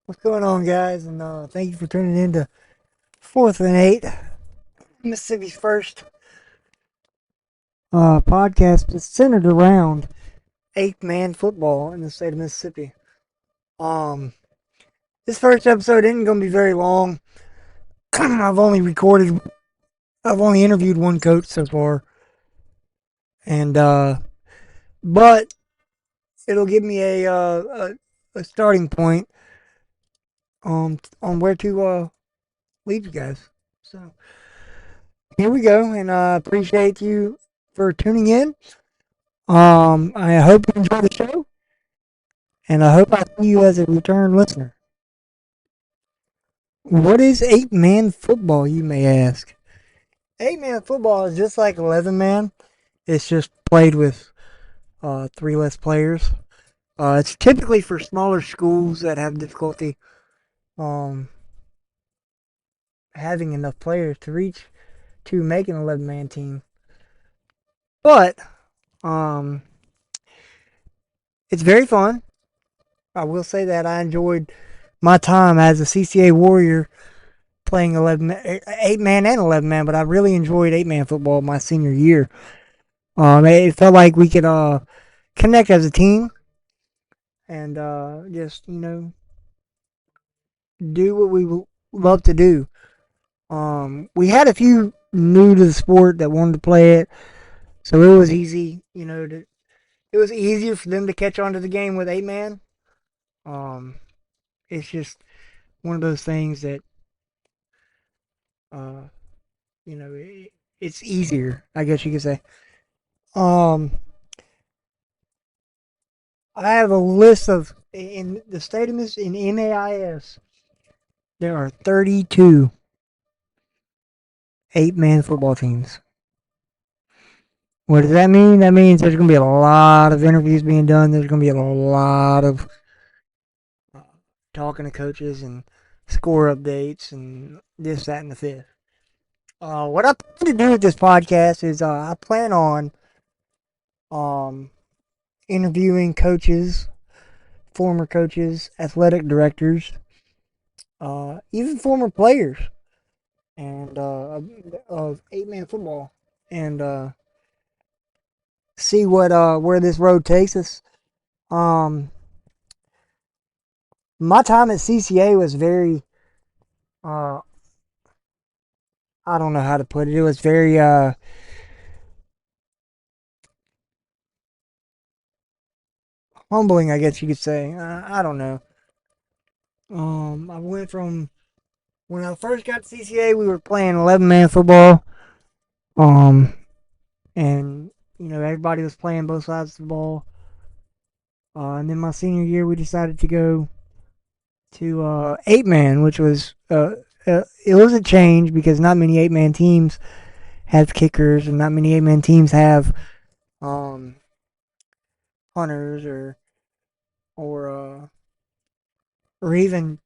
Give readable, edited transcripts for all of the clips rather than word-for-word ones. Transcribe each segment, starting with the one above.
What's going on, guys? And thank you for tuning in to Fourth and Eight, Mississippi's first podcast that's centered around eight-man football in the state of Mississippi. Um, this first episode isn't going to be very long. I've only recorded, I've only interviewed one coach so far, and but it'll give me a starting point on where to lead you guys. So here we go, and I appreciate you for tuning in. I hope you enjoy the show, and I hope I see you as a return listener. What is eight-man football, you may ask? Eight-man football is just like 11-man. It's just played with three less players. It's typically for smaller schools that have difficulty um, having enough players to reach to make an 11-man team. But um, it's very fun. I will say that I enjoyed my time as a CCA warrior playing 8 man and 11 man, but I really enjoyed 8 man football my senior year. It felt like we could connect as a team and just do what we love to do. We had a few new to the sport that wanted to play it, so it was easy. It was easier for them to catch on to the game with 8 man. Um, it's just one of those things that uh, it's easier, I guess you could say. Um, I have a list of in the state of Miss in MAIS. There are 32 eight-man football teams. What does that mean? That means there's going to be a lot of interviews being done. There's going to be a lot of uh, talking to coaches and score updates and this, that, and the fifth. What I plan to do with this podcast is I plan on um, interviewing coaches, former coaches, athletic directors, even former players and of 8 man football, and see what where this road takes us. Um, my time at CCA was very uh, I don't know how to put it. It was very humbling, I guess you could say. I don't know. I went from when I first got to CCA, we were playing 11 man football. Um, and everybody was playing both sides of the ball. And then my senior year, we decided to go to 8 man, which was it was a change because not many 8 man teams have kickers, and not many 8 man teams have um, hunters or or even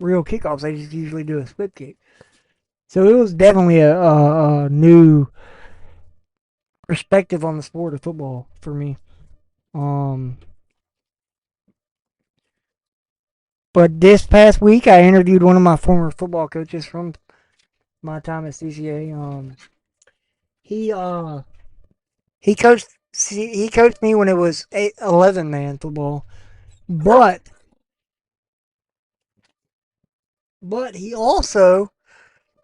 real kickoffs. They just usually do a split kick. So it was definitely a new perspective on the sport of football for me. Um, but this past week, I interviewed one of my former football coaches from my time at CCA. He uh he coached me when it was 11 man football, but he also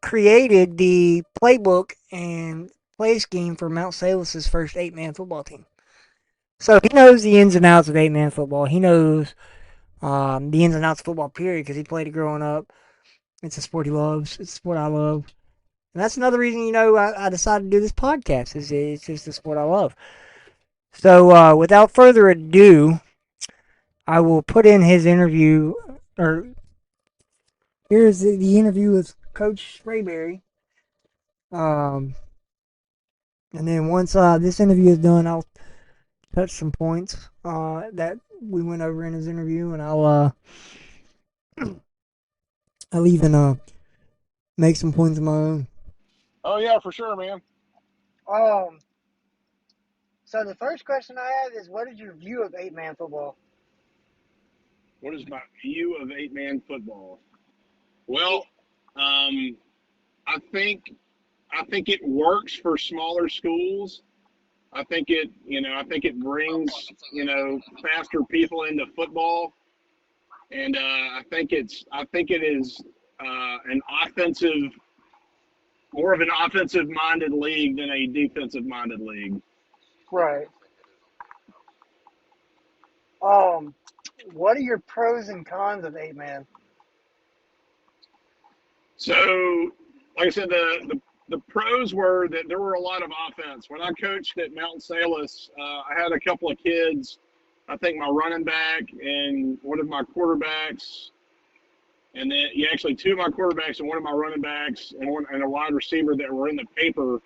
created the playbook and play scheme for Mount Salis's first 8 man football team. So he knows the ins and outs of 8 man football. He knows the ins and outs of football, period, because he played it growing up. It's a sport he loves. It's a sport I love. And that's another reason, I decided to do this podcast. Is it's just a sport I love. So without further ado, I will put in his interview, or here's the interview with Coach Sprayberry. Um, and then once this interview is done, I'll touch some points that we went over in his interview, and I'll even make some points of my own. Oh yeah, for sure, man. Um, so the first question I have is, what is your view of 8 man football? What is my view of 8-man football? Yeah, Well, um, I think I think it works for smaller schools. I think it brings faster people into football, and I think it is an offensive, more of an offensive minded league than a defensive minded league. right. Um, what are your pros and cons of 8-man? So, like I said, the pros were that there were a lot of offense. When I coached at Mount Salus, I had a couple of kids. I think my running back and one of my quarterbacks, and then yeah, actually two of my quarterbacks and one of my running backs and a wide receiver that were in the paper,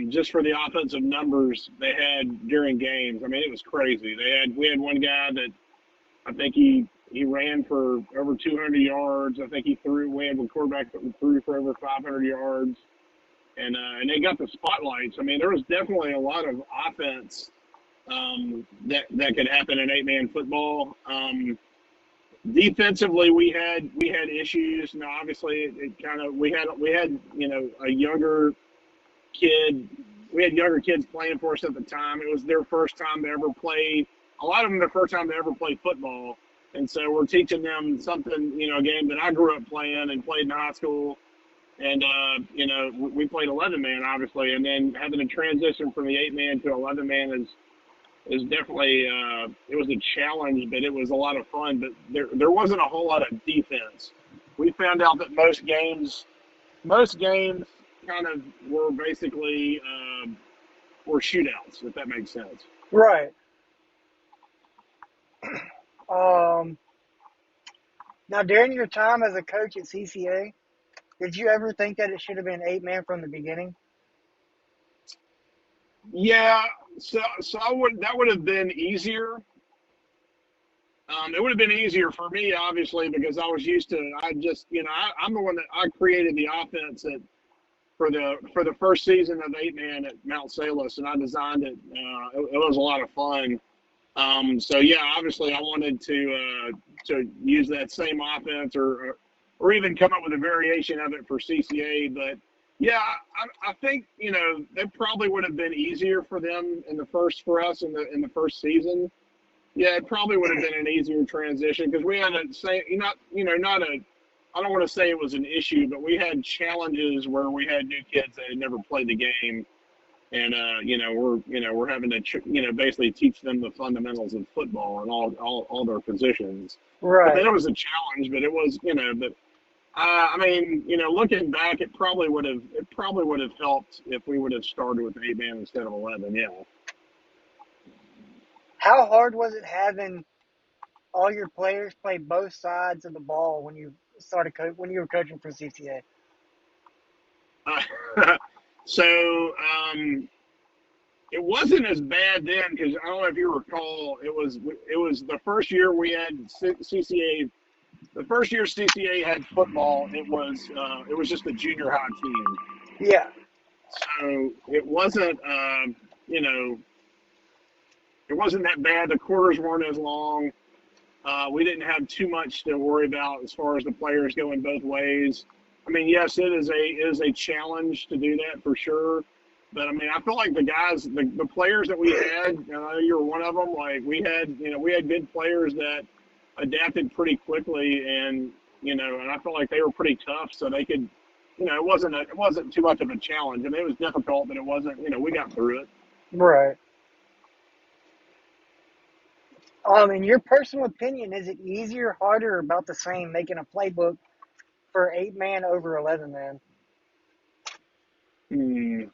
just for the offensive numbers they had during games. I mean, it was crazy. We had one guy that I think he ran for over 200 yards. I think he threw. We had one quarterback that threw for over 500 yards, and they got the spotlights. I mean, there was definitely a lot of offense, that could happen in 8-man football. Defensively, we had issues. Now, obviously, it kind of we had a younger kid. We had younger kids playing for us at the time. It was their first time to ever play. A lot of them their first time to ever play football, and so we're teaching them something, a game that I grew up playing and played in high school. And we played 11-man obviously, and then having to transition from the 8-man to 11-man is definitely it was a challenge, but it was a lot of fun. But there wasn't a whole lot of defense. We found out that most games kind of were basically were shootouts, if that makes sense. Right. Um, Now, during your time as a coach at CCA, did you ever think that it should have been 8-man from the beginning? Yeah, so that would have been easier. It would have been easier for me, obviously, because I was used to. I just, I'm the one that I created the offense for the first season of 8-man at Mount Salus, and I designed it. It was a lot of fun. So yeah, obviously, I wanted to use that same offense, or even come up with a variation of it for CCA. But yeah, I think that probably would have been easier for them for us in the first season. Yeah, it probably would have been an easier transition because we had a say not a, I don't want to say it was an issue, but we had challenges where we had new kids that had never played the game, and we're having to basically teach them the fundamentals of football and all their positions. So Right. that was a challenge, but it was but I mean, looking back, it probably would have helped if we would have started with 8-man instead of 11. Yeah. How hard was it having all your players play both sides of the ball when you when you were coaching for CCA? So it wasn't as bad then because I don't know if you recall, it was the first year we had CCA. The first year CCA had football, it was just a junior high team, Yeah. so it wasn't you know it wasn't that bad. The quarters weren't as long. We didn't have too much to worry about as far as the players going both ways. I mean, yes, it is a challenge to do that for sure. But I mean, I feel like the players that we had, and I know you were one of them. Like we had good players that adapted pretty quickly, and I felt like they were pretty tough, so they could, it wasn't too much of a challenge. I mean, it was difficult, but it wasn't, we got through it. Right. In your personal opinion, is it easier, harder, or about the same making a playbook for 8-man over 11-man? Hmm.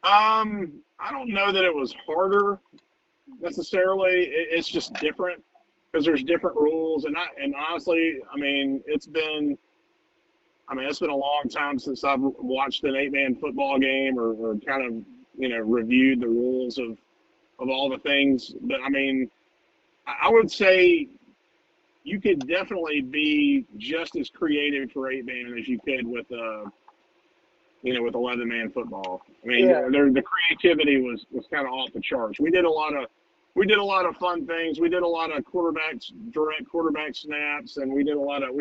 I don't know that it was harder necessarily. It's just different because there's different rules, and honestly, it's been a long time since I've watched an 8-man football game or kind of reviewed the rules of all the things. But I mean, I would say you could definitely be just as creative for 8-man as you could with 11-man football. I mean, Yeah. the creativity was kind of off the charts. We did a lot of we did a lot of fun things. We did a lot of direct quarterback snaps, and we did a lot of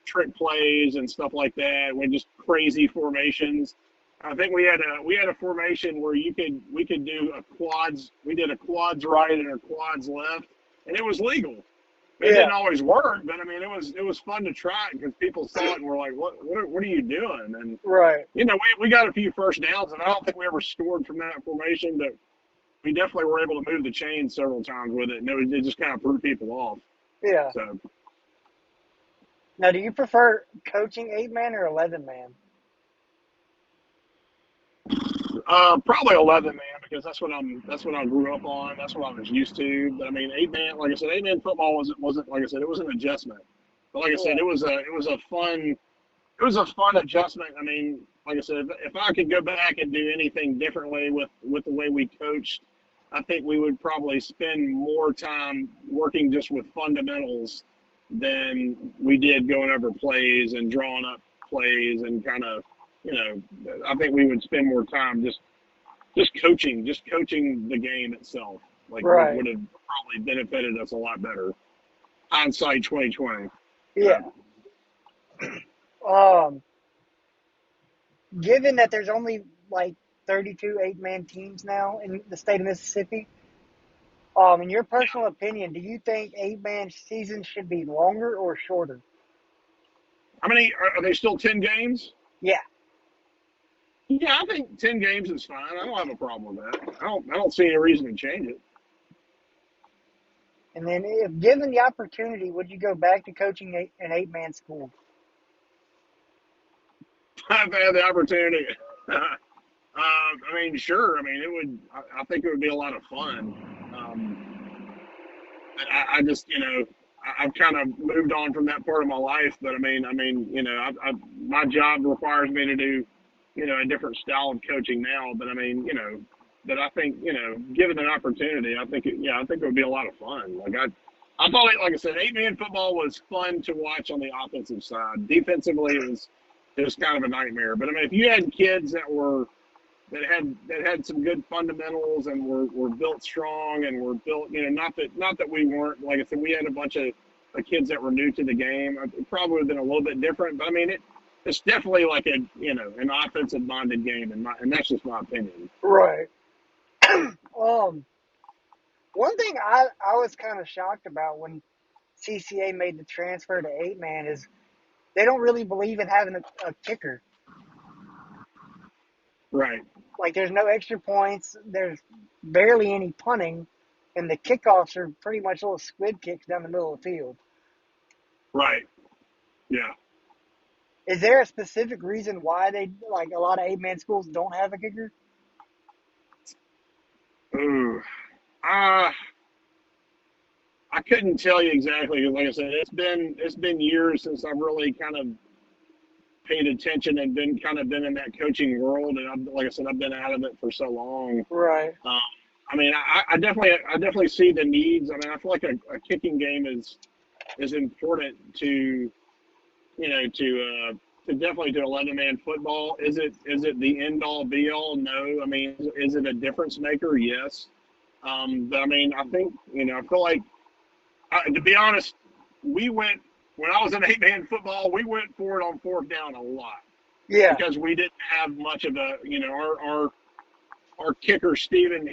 trick plays and stuff like that. We just crazy formations. I think we had a formation where we could do a quads. We did a quads right and a quads left, and it was legal. It Yeah, didn't always work, but I mean, it was fun to try it because people saw it and were like, what are you doing? And right. we got a few first downs, and I don't think we ever scored from that formation, but we definitely were able to move the chain several times with it, and it just kind of threw people off. Yeah. So Now, do you prefer coaching 8 man or 11 man? probably 11 man because that's what I grew up on. That's what I was used to. But I mean, 8 man, like I said, 8 man football wasn't like I said, it was an adjustment. But like I said, Yeah. it was a fun adjustment. I mean, like I said, if I could go back and do anything differently with the way we coached, I think we would probably spend more time working just with fundamentals than we did going over plays and drawing up plays and kind of, you know, I think we would spend more time just coaching the game itself. Like Right. would have probably benefited us a lot better. Hindsight 2020. Yeah. Um, Given that there's only like 32 8 man teams now in the state of Mississippi, in your personal opinion, do you think 8 man seasons should be longer or shorter? How many are they still 10 games? Yeah. Yeah, I think 10 games is fine. I don't have a problem with that. I don't see any reason to change it. And then, if given the opportunity, would you go back to coaching an 8 man school? I've had the opportunity. I mean, sure. I mean, it would. I think it would be a lot of fun. I just, I've kind of moved on from that part of my life. But my job requires me to do, a different style of coaching now. But I mean, but I think, given an opportunity, I think it would be a lot of fun. I thought, like I said, 8 man football was fun to watch on the offensive side. Defensively, it was kind of a nightmare. But I mean, if you had kids that had some good fundamentals and were built strong and were built, not that we weren't, like I said, we had a bunch of kids that were new to the game. It probably would have been a little bit different, but I mean, it's definitely like an offensive minded game, and that's just my opinion. Right. Um, One thing I was kind of shocked about when CCA made the transfer to 8 man is they don't really believe in having a kicker. Right, Like, there's no extra points, there's barely any punting, and the kickoffs are pretty much little squid kicks down the middle of the field. right, yeah. Is there a specific reason why they, like, a lot of 8 man schools don't have a kicker? Ooh, uh, I couldn't tell you exactly. Like I said, it's been years since I've really kind of paid attention and been in that coaching world, and like I said, I've been out of it for so long. Right. Um, I mean, I definitely see the needs. I mean, I feel like a kicking game is important to to definitely to 11 man football. Is it the end all be all? No. I mean, is it a difference maker? Yes. But I mean, I think I feel like to be honest, we went when I was in 8 man football. We went for it on fourth down a lot Yeah. because we didn't have much of a our kicker Steven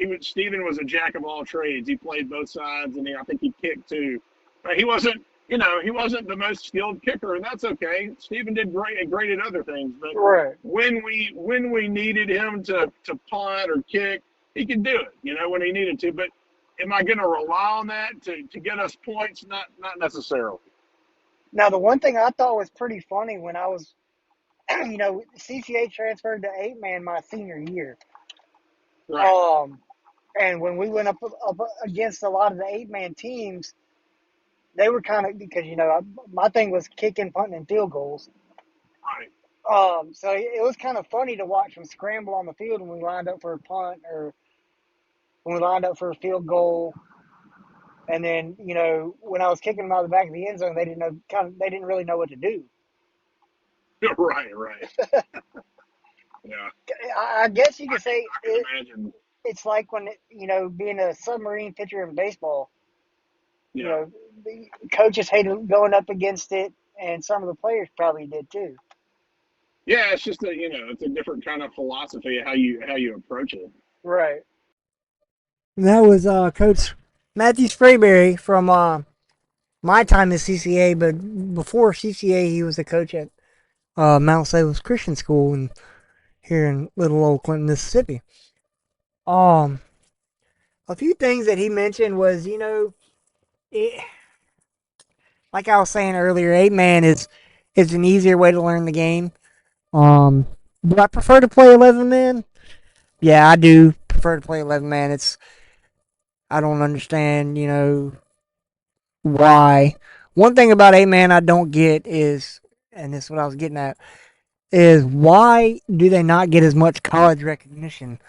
was a jack of all trades. He played both sides, and I think he kicked too. But he wasn't the most skilled kicker, and that's okay. Steven did great at other things. But Right. when we needed him to punt or kick, he could do it. When he needed to. But am I going to rely on that to get us points? Not necessarily. Now, the one thing I thought was pretty funny when I was, CCA transferred to 8 man my senior year. Right. Um, and when we went up against a lot of the 8 man teams, they were kind of, because my thing was kicking, punting, and field goals. Right. So it was kind of funny to watch them scramble on the field when we lined up for a punt or when we lined up for a field goal. And then when I was kicking them out of the back of the end zone, they didn't really know what to do. Right. Right. Yeah. I guess you I could can, say I can it. imagine. it's like when being a submarine pitcher in baseball. You Yeah. know, the coaches hated going up against it, and some of the players probably did too. Yeah, it's just it's a different kind of philosophy of how you approach it. Right. That was Coach Matthew Sprayberry from my time at CCA, but before CCA, he was a coach at Mount Salem Christian School here in little old Clinton, Mississippi. Um, a few things that he mentioned was, it, like I was saying earlier, 8 man is an easier way to learn the game. Um, do I prefer to play 11 man? Yeah, I do prefer to play 11 man. I don't understand, why. One thing about 8 man I don't get is, and this is what I was getting at, is why do they not get as much college recognition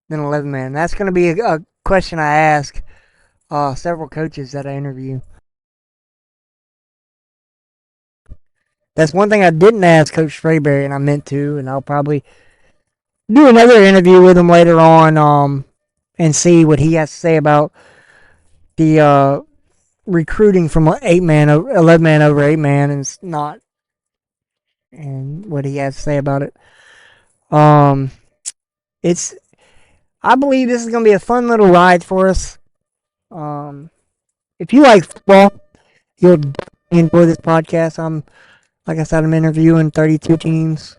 than 11 man? That's going to be a question I ask several coaches that I interview. That's one thing I didn't ask Coach Sprayberry, and I meant to, and I'll probably do another interview with him later on, and see what he has to say about the recruiting from 8 man, 11 man over 8 man, and it's not, and what he has to say about it. Um, it's I believe this is gonna be a fun little ride for us. Um, if you like football, you'll enjoy this podcast. Like I said, I'm interviewing 32 teams,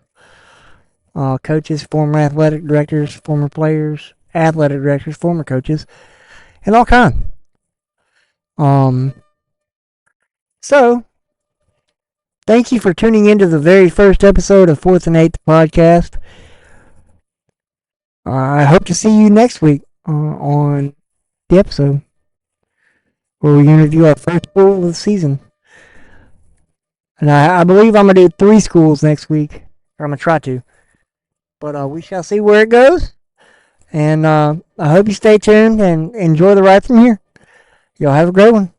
coaches, former athletic directors, former players, athletic directors, former coaches, and all kinds. Um, so thank you for tuning into the very first episode of Fourth and Eighth podcast. I hope to see you next week on the episode where we interview our first school of the season. And I believe I'm going to do 3 schools next week. Or I'm going to try to. But we shall see where it goes. And I hope you stay tuned and enjoy the ride from here. Y'all have a great one.